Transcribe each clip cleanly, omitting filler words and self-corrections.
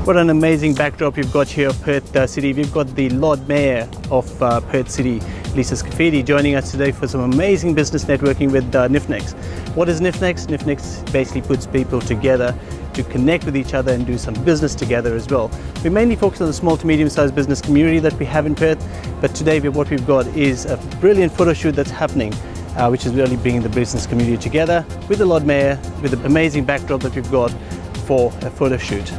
What an amazing backdrop you've got here of Perth City. We've got the Lord Mayor of Perth City, Lisa Scafidi, joining us today for some amazing business networking with Nifnex. What is Nifnex? Nifnex basically puts people together to connect with each other and do some business together as well. We mainly focus on the small to medium-sized business community that we have in Perth, but today what we've got is a brilliant photo shoot that's happening, which is really bringing the business community together with the Lord Mayor, with the amazing backdrop that we've got for a photo shoot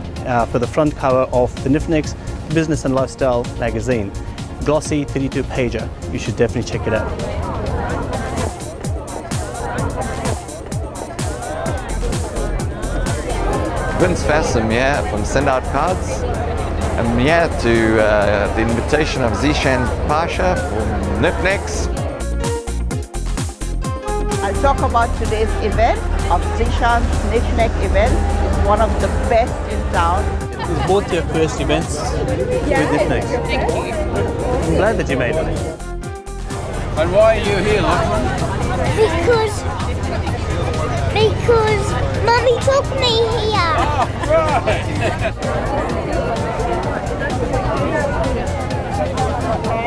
for the front cover of the Nifnex Business and Lifestyle magazine. Glossy 32 pager. You should definitely check it out. Vince Vass, I'm here from Send Out Cards. I'm here to the invitation of Zeeshan Pasha from Nifnex. I'll talk about today's event of Zeeshan's Nifnex event. It's one of the best in town. It's both your first events with Nifnex. Thank you. I'm glad that you made it. And why are you here, Lachlan? Because Mummy took me here.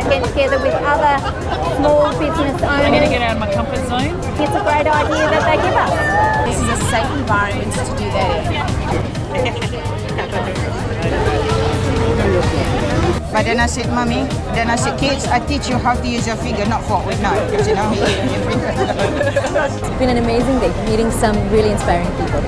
Get together with other small business owners. I'm going to get out of my comfort zone. It's a great idea that they give us. This is a safe environment to do that in. But then I said, Mummy, then I said, kids, I teach you how to use your finger, not fork with knife. Because you know, It's been an amazing day, meeting some really inspiring people.